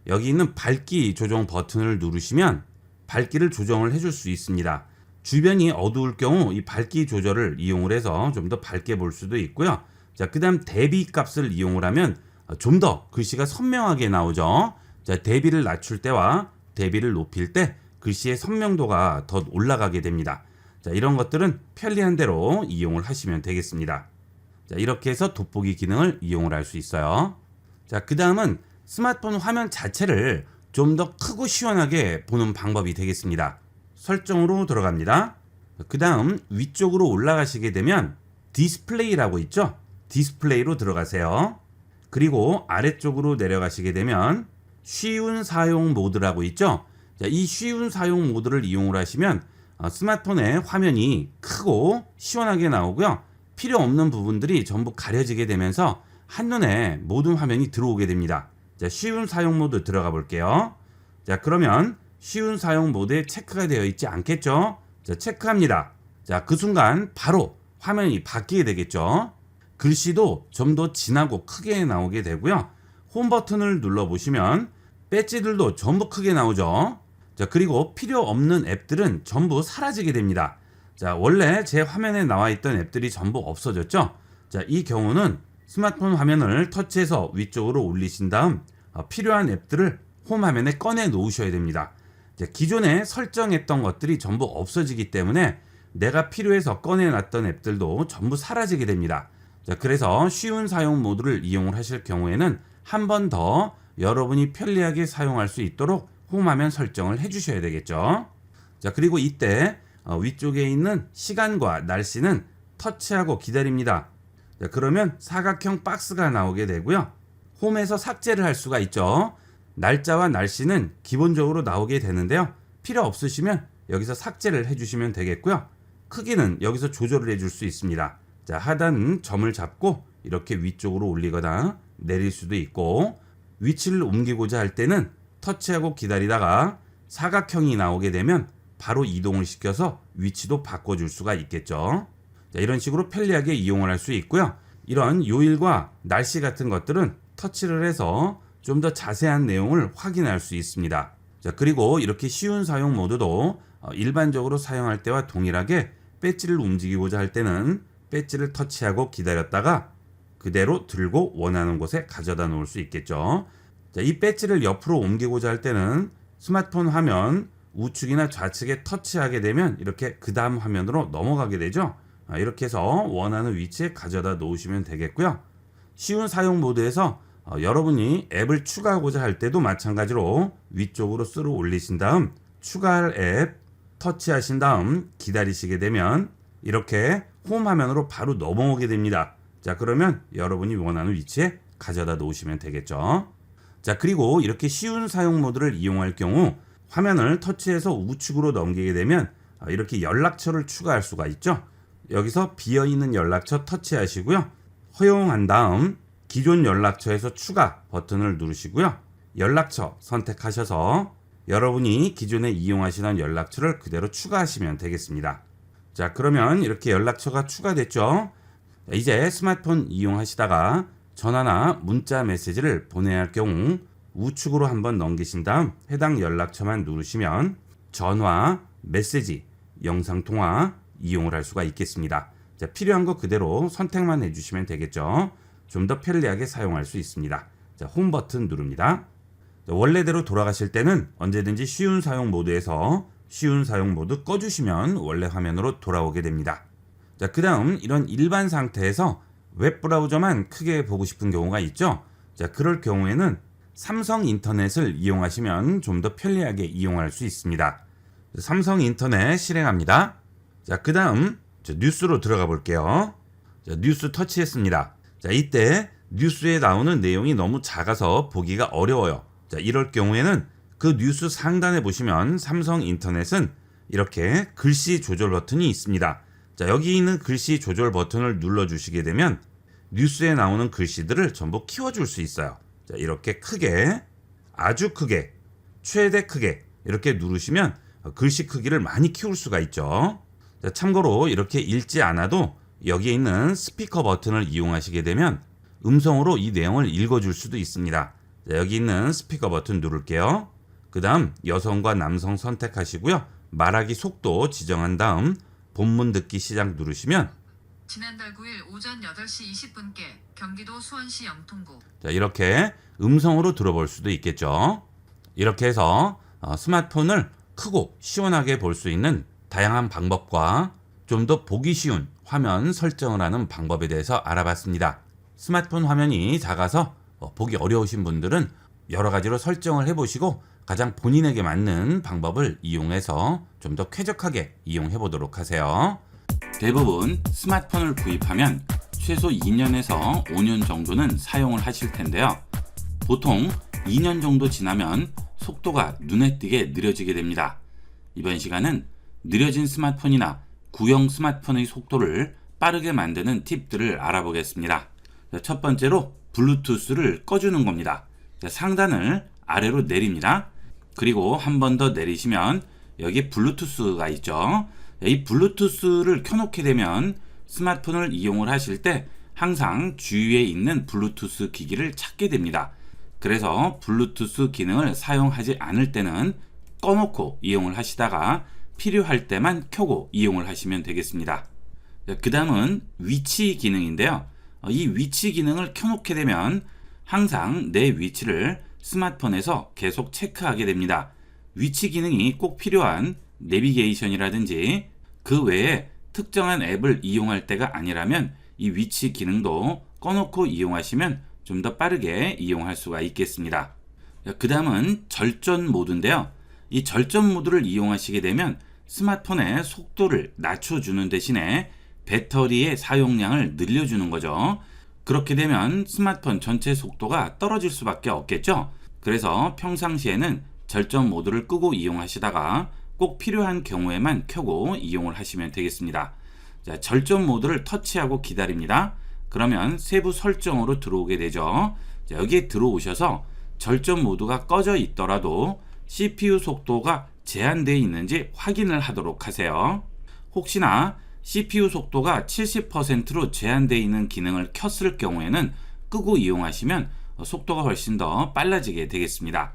여기 있는 밝기 조정 버튼을 누르시면 밝기를 조정을 해줄 수 있습니다. 주변이 어두울 경우 이 밝기 조절을 이용을 해서 좀 더 밝게 볼 수도 있고요. 자, 그 다음 대비 값을 이용을 하면 좀 더 글씨가 선명하게 나오죠. 자, 대비를 낮출 때와 대비를 높일 때 글씨의 선명도가 더 올라가게 됩니다. 자, 이런 것들은 편리한 대로 이용을 하시면 되겠습니다. 자, 이렇게 해서 돋보기 기능을 이용을 할 수 있어요. 자, 그 다음은 스마트폰 화면 자체를 좀 더 크고 시원하게 보는 방법이 되겠습니다. 설정으로 들어갑니다. 그 다음 위쪽으로 올라가시게 되면 디스플레이라고 있죠. 디스플레이로 들어가세요. 그리고 아래쪽으로 내려가시게 되면 쉬운 사용 모드라고 있죠. 자, 이 쉬운 사용 모드를 이용을 하시면 스마트폰의 화면이 크고 시원하게 나오고요. 필요 없는 부분들이 전부 가려지게 되면서 한눈에 모든 화면이 들어오게 됩니다. 자, 쉬운 사용 모드 들어가 볼게요. 자, 그러면 쉬운 사용 모드에 체크가 되어 있지 않겠죠? 자, 체크합니다. 자, 그 순간 바로 화면이 바뀌게 되겠죠. 글씨도 좀 더 진하고 크게 나오게 되고요. 홈 버튼을 눌러보시면 배지들도 전부 크게 나오죠. 자, 그리고 필요 없는 앱들은 전부 사라지게 됩니다. 자, 원래 제 화면에 나와 있던 앱들이 전부 없어졌죠. 자, 이 경우는 스마트폰 화면을 터치해서 위쪽으로 올리신 다음 필요한 앱들을 홈 화면에 꺼내 놓으셔야 됩니다. 자, 기존에 설정했던 것들이 전부 없어지기 때문에 내가 필요해서 꺼내 놨던 앱들도 전부 사라지게 됩니다. 자, 그래서 쉬운 사용 모드를 이용을 하실 경우에는 한 번 더 여러분이 편리하게 사용할 수 있도록 홈 화면 설정을 해 주셔야 되겠죠. 자, 그리고 이때 위쪽에 있는 시간과 날씨는 터치하고 기다립니다. 자, 그러면 사각형 박스가 나오게 되고요. 홈에서 삭제를 할 수가 있죠. 날짜와 날씨는 기본적으로 나오게 되는데요. 필요 없으시면 여기서 삭제를 해주시면 되겠고요. 크기는 여기서 조절을 해줄 수 있습니다. 자, 하단 점을 잡고 이렇게 위쪽으로 올리거나 내릴 수도 있고, 위치를 옮기고자 할 때는 터치하고 기다리다가 사각형이 나오게 되면 바로 이동을 시켜서 위치도 바꿔줄 수가 있겠죠. 자, 이런 식으로 편리하게 이용을 할 수 있고요. 이런 요일과 날씨 같은 것들은 터치를 해서 좀 더 자세한 내용을 확인할 수 있습니다. 자, 그리고 이렇게 쉬운 사용 모드도 일반적으로 사용할 때와 동일하게 배지를 움직이고자 할 때는 배지를 터치하고 기다렸다가 그대로 들고 원하는 곳에 가져다 놓을 수 있겠죠. 자, 이 배지를 옆으로 옮기고자 할 때는 스마트폰 화면 우측이나 좌측에 터치하게 되면 이렇게 그 다음 화면으로 넘어가게 되죠. 이렇게 해서 원하는 위치에 가져다 놓으시면 되겠고요. 쉬운 사용 모드에서 여러분이 앱을 추가하고자 할 때도 마찬가지로 위쪽으로 쓸어 올리신 다음 추가할 앱 터치하신 다음 기다리시게 되면 이렇게 홈 화면으로 바로 넘어오게 됩니다. 자, 그러면 여러분이 원하는 위치에 가져다 놓으시면 되겠죠. 자, 그리고 이렇게 쉬운 사용 모드를 이용할 경우 화면을 터치해서 우측으로 넘기게 되면 이렇게 연락처를 추가할 수가 있죠. 여기서 비어있는 연락처 터치하시고요. 허용한 다음 기존 연락처에서 추가 버튼을 누르시고요. 연락처 선택하셔서 여러분이 기존에 이용하시던 연락처를 그대로 추가하시면 되겠습니다. 자, 그러면 이렇게 연락처가 추가됐죠. 이제 스마트폰 이용하시다가 전화나 문자 메시지를 보내야 할 경우 우측으로 한번 넘기신 다음 해당 연락처만 누르시면 전화, 메시지, 영상통화 이용을 할 수가 있겠습니다. 자, 필요한 거 그대로 선택만 해주시면 되겠죠. 좀 더 편리하게 사용할 수 있습니다. 자, 홈 버튼 누릅니다. 자, 원래대로 돌아가실 때는 언제든지 쉬운 사용 모드에서 쉬운 사용 모드 꺼주시면 원래 화면으로 돌아오게 됩니다. 자, 그 다음 이런 일반 상태에서 웹브라우저만 크게 보고 싶은 경우가 있죠. 자, 그럴 경우에는 삼성 인터넷을 이용하시면 좀 더 편리하게 이용할 수 있습니다. 삼성 인터넷 실행합니다. 자, 그 다음 뉴스로 들어가 볼게요. 자, 뉴스 터치했습니다. 자, 이때 뉴스에 나오는 내용이 너무 작아서 보기가 어려워요. 자, 이럴 경우에는 그 뉴스 상단에 보시면 삼성 인터넷은 이렇게 글씨 조절 버튼이 있습니다. 자, 여기 있는 글씨 조절 버튼을 눌러주시게 되면 뉴스에 나오는 글씨들을 전부 키워줄 수 있어요. 자, 이렇게 크게, 아주 크게, 최대 크게 이렇게 누르시면 글씨 크기를 많이 키울 수가 있죠. 자, 참고로 이렇게 읽지 않아도 여기에 있는 스피커 버튼을 이용하시게 되면 음성으로 이 내용을 읽어줄 수도 있습니다. 자, 여기 있는 스피커 버튼 누를게요. 그 다음 여성과 남성 선택하시고요. 말하기 속도 지정한 다음 본문 듣기 시작 누르시면 지난달 9일 오전 8시 20분께 경기도 수원시 영통구. 자, 이렇게 음성으로 들어볼 수도 있겠죠. 이렇게 해서 스마트폰을 크고 시원하게 볼 수 있는 다양한 방법과 좀 더 보기 쉬운 화면 설정을 하는 방법에 대해서 알아봤습니다. 스마트폰 화면이 작아서 보기 어려우신 분들은 여러 가지로 설정을 해보시고 가장 본인에게 맞는 방법을 이용해서 좀 더 쾌적하게 이용해 보도록 하세요. 대부분 스마트폰을 구입하면 최소 2년에서 5년 정도는 사용을 하실 텐데요. 보통 2년 정도 지나면 속도가 눈에 띄게 느려지게 됩니다. 이번 시간은 느려진 스마트폰이나 구형 스마트폰의 속도를 빠르게 만드는 팁들을 알아보겠습니다. 첫 번째로 블루투스를 꺼주는 겁니다. 상단을 아래로 내립니다. 그리고 한 번 더 내리시면 여기 블루투스가 있죠. 이 블루투스를 켜놓게 되면 스마트폰을 이용을 하실 때 항상 주위에 있는 블루투스 기기를 찾게 됩니다. 그래서 블루투스 기능을 사용하지 않을 때는 꺼놓고 이용을 하시다가 필요할 때만 켜고 이용을 하시면 되겠습니다. 그 다음은 위치 기능인데요. 이 위치 기능을 켜놓게 되면 항상 내 위치를 스마트폰에서 계속 체크하게 됩니다. 위치 기능이 꼭 필요한 내비게이션이라든지 그 외에 특정한 앱을 이용할 때가 아니라면 이 위치 기능도 꺼놓고 이용하시면 좀 더 빠르게 이용할 수가 있겠습니다. 그 다음은 절전 모드인데요. 이 절전 모드를 이용하시게 되면 스마트폰의 속도를 낮춰주는 대신에 배터리의 사용량을 늘려주는 거죠. 그렇게 되면 스마트폰 전체 속도가 떨어질 수밖에 없겠죠. 그래서 평상시에는 절전 모드를 끄고 이용하시다가 꼭 필요한 경우에만 켜고 이용을 하시면 되겠습니다. 자, 절전 모드를 터치하고 기다립니다. 그러면 세부 설정으로 들어오게 되죠. 자, 여기에 들어오셔서 절전 모드가 꺼져 있더라도 CPU 속도가 제한되어 있는지 확인을 하도록 하세요. 혹시나 CPU 속도가 70%로 제한되어 있는 기능을 켰을 경우에는 끄고 이용하시면 속도가 훨씬 더 빨라지게 되겠습니다.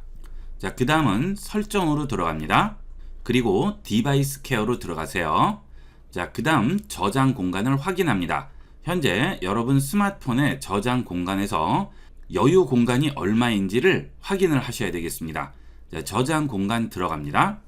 자, 그 다음은 설정으로 들어갑니다. 그리고 디바이스 케어로 들어가세요. 자, 그 다음 저장 공간을 확인합니다. 현재 여러분 스마트폰의 저장 공간에서 여유 공간이 얼마인지를 확인을 하셔야 되겠습니다. 자, 저장 공간 들어갑니다.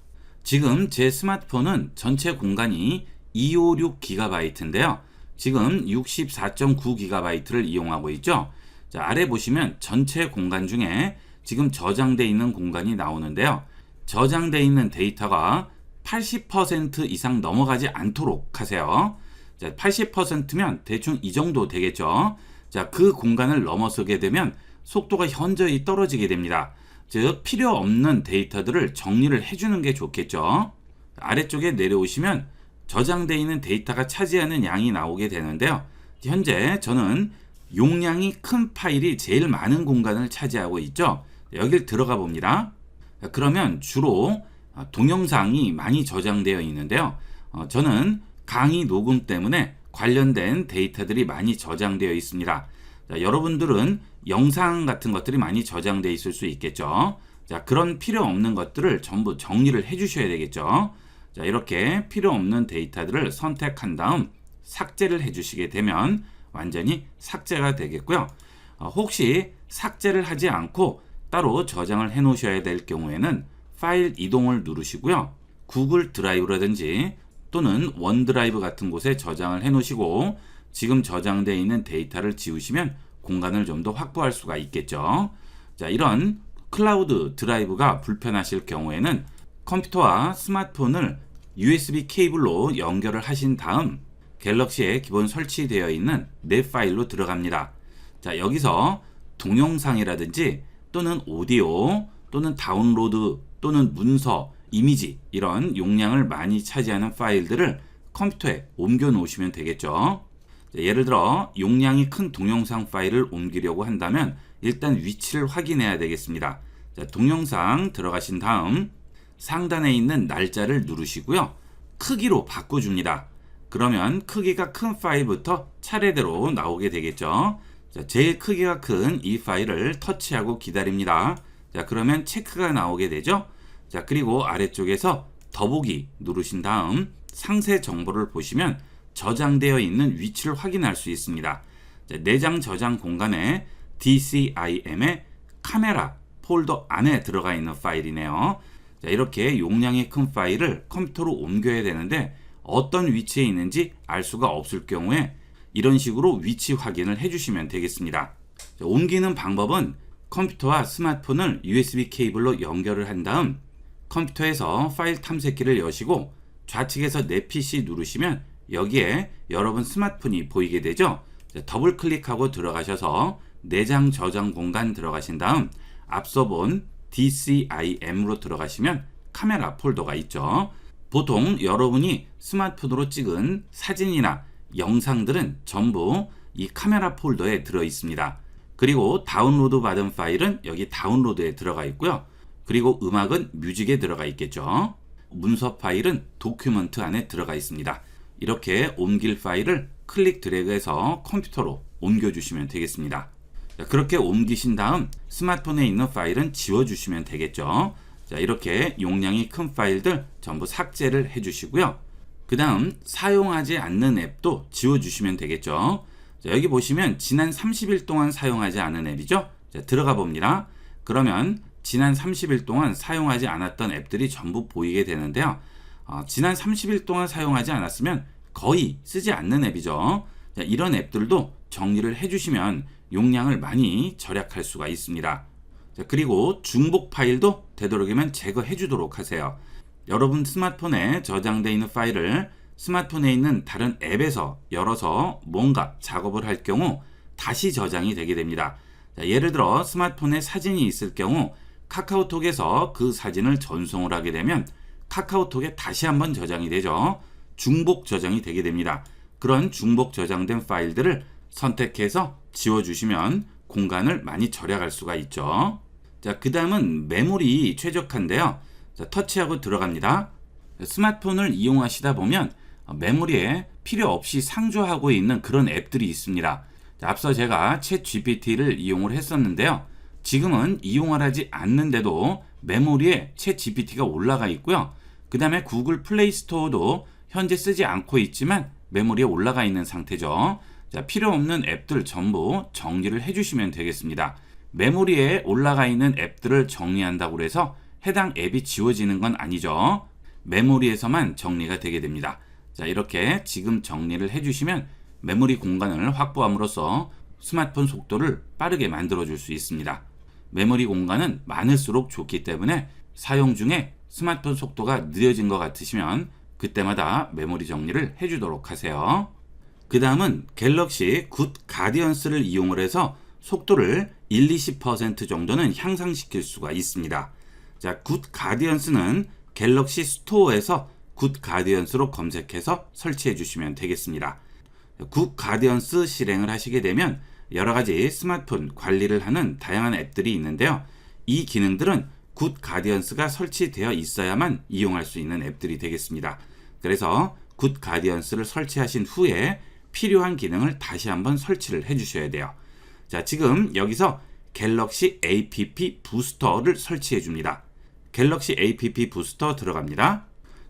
지금 제 스마트폰은 전체 공간이 256GB인데요. 지금 64.9GB를 이용하고 있죠. 자, 아래 보시면 전체 공간 중에 지금 저장되어 있는 공간이 나오는데요. 저장되어 있는 데이터가 80% 이상 넘어가지 않도록 하세요. 자, 80%면 대충 이 정도 되겠죠. 자, 그 공간을 넘어서게 되면 속도가 현저히 떨어지게 됩니다. 즉, 필요 없는 데이터들을 정리를 해주는 게 좋겠죠. 아래쪽에 내려오시면 저장되어 있는 데이터가 차지하는 양이 나오게 되는데요. 현재 저는 용량이 큰 파일이 제일 많은 공간을 차지하고 있죠. 여길 들어가 봅니다. 그러면 주로 동영상이 많이 저장되어 있는데요. 저는 강의 녹음 때문에 관련된 데이터들이 많이 저장되어 있습니다. 자, 여러분들은 영상 같은 것들이 많이 저장되어 있을 수 있겠죠. 자, 그런 필요 없는 것들을 전부 정리를 해 주셔야 되겠죠. 자, 이렇게 필요 없는 데이터들을 선택한 다음 삭제를 해 주시게 되면 완전히 삭제가 되겠고요. 혹시 삭제를 하지 않고 따로 저장을 해 놓으셔야 될 경우에는 파일 이동을 누르시고요. 구글 드라이브라든지 또는 원드라이브 같은 곳에 저장을 해 놓으시고 지금 저장되어 있는 데이터를 지우시면 공간을 좀 더 확보할 수가 있겠죠. 자, 이런 클라우드 드라이브가 불편하실 경우에는 컴퓨터와 스마트폰을 USB 케이블로 연결을 하신 다음 갤럭시에 기본 설치되어 있는 넷 파일로 들어갑니다. 자, 여기서 동영상이라든지 또는 오디오 또는 다운로드 또는 문서, 이미지 이런 용량을 많이 차지하는 파일들을 컴퓨터에 옮겨 놓으시면 되겠죠. 자, 예를 들어 용량이 큰 동영상 파일을 옮기려고 한다면 일단 위치를 확인해야 되겠습니다. 자, 동영상 들어가신 다음 상단에 있는 날짜를 누르시고요. 크기로 바꿔줍니다. 그러면 크기가 큰 파일부터 차례대로 나오게 되겠죠. 자, 제일 크기가 큰 이 파일을 터치하고 기다립니다. 자, 그러면 체크가 나오게 되죠. 자, 그리고 아래쪽에서 더보기 누르신 다음 상세 정보를 보시면 저장되어 있는 위치를 확인할 수 있습니다. 자, 내장 저장 공간에 DCIM의 카메라 폴더 안에 들어가 있는 파일이네요. 자, 이렇게 용량이 큰 파일을 컴퓨터로 옮겨야 되는데 어떤 위치에 있는지 알 수가 없을 경우에 이런 식으로 위치 확인을 해주시면 되겠습니다. 자, 옮기는 방법은 컴퓨터와 스마트폰을 USB 케이블로 연결을 한 다음 컴퓨터에서 파일 탐색기를 여시고 좌측에서 내 PC 누르시면 여기에 여러분 스마트폰이 보이게 되죠. 자, 더블 클릭하고 들어가셔서 내장 저장 공간 들어가신 다음 앞서 본 DCIM으로 들어가시면 카메라 폴더가 있죠. 보통 여러분이 스마트폰으로 찍은 사진이나 영상들은 전부 이 카메라 폴더에 들어 있습니다. 그리고 다운로드 받은 파일은 여기 다운로드에 들어가 있고요. 그리고 음악은 뮤직에 들어가 있겠죠. 문서 파일은 도큐먼트 안에 들어가 있습니다. 이렇게 옮길 파일을 클릭 드래그해서 컴퓨터로 옮겨주시면 되겠습니다. 자, 그렇게 옮기신 다음 스마트폰에 있는 파일은 지워주시면 되겠죠. 자, 이렇게 용량이 큰 파일들 전부 삭제를 해주시고요. 그 다음 사용하지 않는 앱도 지워주시면 되겠죠. 자, 여기 보시면 지난 30일 동안 사용하지 않은 앱이죠. 자, 들어가 봅니다. 그러면 지난 30일 동안 사용하지 않았던 앱들이 전부 보이게 되는데요. 지난 30일 동안 사용하지 않았으면 거의 쓰지 않는 앱이죠. 자, 이런 앱들도 정리를 해주시면 용량을 많이 절약할 수가 있습니다. 자, 그리고 중복 파일도 되도록이면 제거해 주도록 하세요. 여러분 스마트폰에 저장되어 있는 파일을 스마트폰에 있는 다른 앱에서 열어서 뭔가 작업을 할 경우 다시 저장이 되게 됩니다. 자, 예를 들어 스마트폰에 사진이 있을 경우 카카오톡에서 그 사진을 전송을 하게 되면 카카오톡에 다시 한번 저장이 되죠. 중복 저장이 되게 됩니다. 그런 중복 저장된 파일들을 선택해서 지워주시면 공간을 많이 절약할 수가 있죠. 자, 그 다음은 메모리 최적화인데요. 자, 터치하고 들어갑니다. 스마트폰을 이용하시다 보면 메모리에 필요 없이 상주하고 있는 그런 앱들이 있습니다. 자, 앞서 제가 챗 GPT를 이용을 했었는데요. 지금은 이용을 하지 않는데도 메모리에 챗 GPT가 올라가 있고요. 그 다음에 구글 플레이 스토어도 현재 쓰지 않고 있지만 메모리에 올라가 있는 상태죠. 자, 필요 없는 앱들 전부 정리를 해주시면 되겠습니다. 메모리에 올라가 있는 앱들을 정리한다고 해서 해당 앱이 지워지는 건 아니죠. 메모리에서만 정리가 되게 됩니다. 자, 이렇게 지금 정리를 해주시면 메모리 공간을 확보함으로써 스마트폰 속도를 빠르게 만들어줄 수 있습니다. 메모리 공간은 많을수록 좋기 때문에 사용 중에 스마트폰 속도가 느려진 것 같으시면 그때마다 메모리 정리를 해주도록 하세요. 그 다음은 갤럭시 굿 가디언스를 이용을 해서 속도를 1-20% 정도는 향상시킬 수가 있습니다. 자, 굿 가디언스는 갤럭시 스토어에서 굿 가디언스로 검색해서 설치해 주시면 되겠습니다. 굿 가디언스 실행을 하시게 되면 여러 가지 스마트폰 관리를 하는 다양한 앱들이 있는데요. 이 기능들은 굿 가디언스가 설치되어 있어야만 이용할 수 있는 앱들이 되겠습니다. 그래서 굿 가디언스를 설치하신 후에 필요한 기능을 다시 한번 설치를 해 주셔야 돼요. 자, 지금 여기서 갤럭시 app 부스터를 설치해 줍니다. 갤럭시 app 부스터 들어갑니다.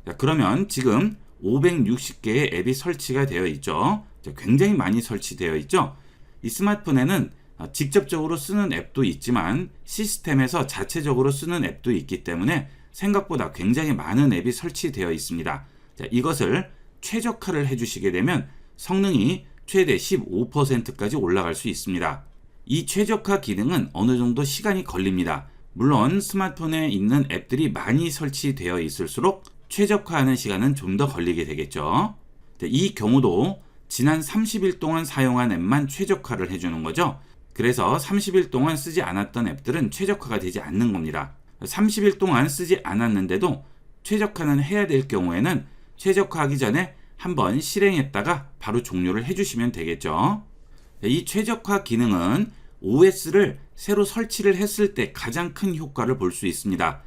자, 그러면 지금 560개의 앱이 설치가 되어 있죠. 자, 굉장히 많이 설치되어 있죠. 이 스마트폰에는 직접적으로 쓰는 앱도 있지만 시스템에서 자체적으로 쓰는 앱도 있기 때문에 생각보다 굉장히 많은 앱이 설치되어 있습니다. 자, 이것을 최적화를 해주시게 되면 성능이 최대 15%까지 올라갈 수 있습니다. 이 최적화 기능은 어느 정도 시간이 걸립니다. 물론 스마트폰에 있는 앱들이 많이 설치되어 있을수록 최적화하는 시간은 좀 더 걸리게 되겠죠. 이 경우도 지난 30일 동안 사용한 앱만 최적화를 해주는 거죠. 그래서 30일 동안 쓰지 않았던 앱들은 최적화가 되지 않는 겁니다. 30일 동안 쓰지 않았는데도 최적화는 해야 될 경우에는 최적화하기 전에 한번 실행했다가 바로 종료를 해주시면 되겠죠. 이 최적화 기능은 OS를 새로 설치를 했을 때 가장 큰 효과를 볼 수 있습니다.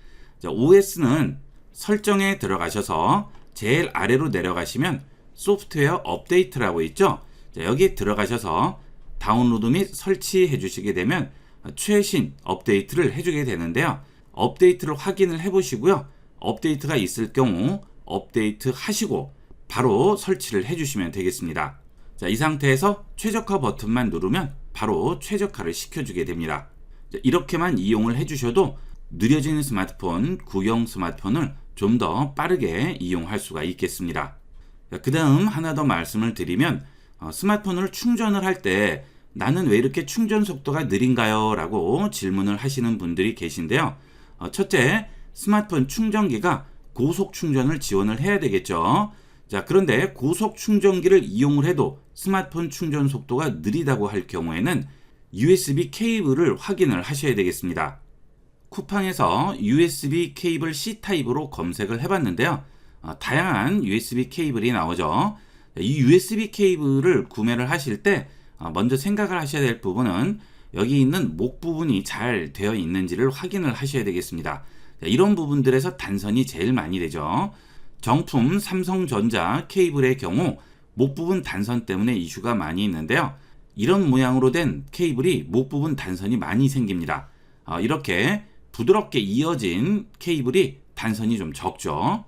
OS는 설정에 들어가셔서 제일 아래로 내려가시면 소프트웨어 업데이트라고 있죠. 여기 들어가셔서 다운로드 및 설치해 주시게 되면 최신 업데이트를 해주게 되는데요. 업데이트를 확인을 해 보시고요. 업데이트가 있을 경우 업데이트 하시고 바로 설치를 해주시면 되겠습니다. 자, 이 상태에서 최적화 버튼만 누르면 바로 최적화를 시켜주게 됩니다. 자, 이렇게만 이용을 해주셔도 느려지는 스마트폰, 구형 스마트폰을 좀 더 빠르게 이용할 수가 있겠습니다. 그 다음 하나 더 말씀을 드리면 스마트폰을 충전을 할 때 나는 왜 이렇게 충전 속도가 느린가요? 라고 질문을 하시는 분들이 계신데요. 첫째, 스마트폰 충전기가 고속 충전을 지원을 해야 되겠죠. 자, 그런데 고속 충전기를 이용을 해도 스마트폰 충전 속도가 느리다고 할 경우에는 USB 케이블을 확인을 하셔야 되겠습니다. 쿠팡에서 USB 케이블 C 타입으로 검색을 해봤는데요. 다양한 USB 케이블이 나오죠. 이 USB 케이블을 구매를 하실 때 먼저 생각을 하셔야 될 부분은 여기 있는 목 부분이 잘 되어 있는지를 확인을 하셔야 되겠습니다. 이런 부분들에서 단선이 제일 많이 되죠. 정품 삼성전자 케이블의 경우 목 부분 단선 때문에 이슈가 많이 있는데요. 이런 모양으로 된 케이블이 목 부분 단선이 많이 생깁니다. 이렇게 부드럽게 이어진 케이블이 단선이 좀 적죠.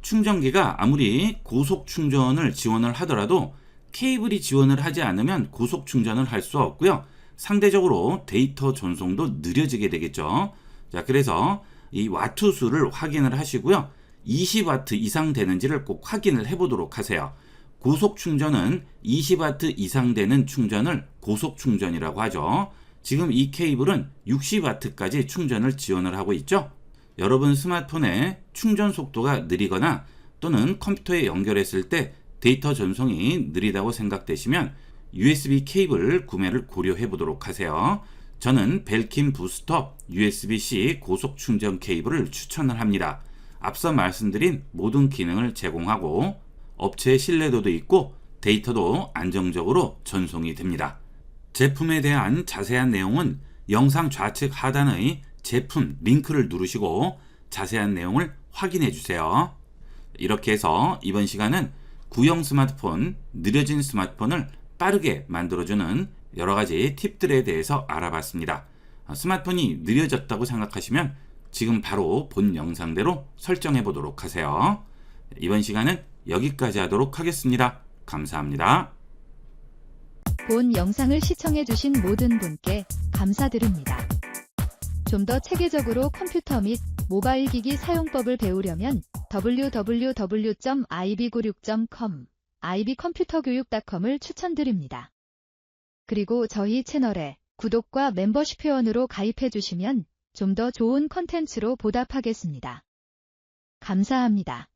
충전기가 아무리 고속 충전을 지원을 하더라도 케이블이 지원을 하지 않으면 고속 충전을 할 수 없고요. 상대적으로 데이터 전송도 느려지게 되겠죠. 자, 그래서 이 와트 수를 확인을 하시고요. 20W 이상 되는지를 꼭 확인을 해보도록 하세요. 고속 충전은 20W 이상 되는 충전을 고속 충전이라고 하죠. 지금 이 케이블은 60W까지 충전을 지원을 하고 있죠. 여러분 스마트폰의 충전 속도가 느리거나 또는 컴퓨터에 연결했을 때 데이터 전송이 느리다고 생각되시면 USB 케이블 구매를 고려해 보도록 하세요. 저는 벨킨 부스터 USB-C 고속 충전 케이블을 추천을 합니다. 앞서 말씀드린 모든 기능을 제공하고 업체의 신뢰도도 있고 데이터도 안정적으로 전송이 됩니다. 제품에 대한 자세한 내용은 영상 좌측 하단의 제품 링크를 누르시고 자세한 내용을 확인해 주세요. 이렇게 해서 이번 시간은 구형 스마트폰, 느려진 스마트폰을 빠르게 만들어주는 여러가지 팁들에 대해서 알아봤습니다. 스마트폰이 느려졌다고 생각하시면 지금 바로 본 영상대로 설정해 보도록 하세요. 이번 시간은 여기까지 하도록 하겠습니다. 감사합니다. 본 영상을 시청해주신 모든 분께 감사드립니다. 좀 더 체계적으로 컴퓨터 및 모바일 기기 사용법을 배우려면 www.ib96.com, ib컴퓨터교육.com을 추천드립니다. 그리고 저희 채널에 구독과 멤버십 회원으로 가입해주시면 좀 더 좋은 컨텐츠로 보답하겠습니다. 감사합니다.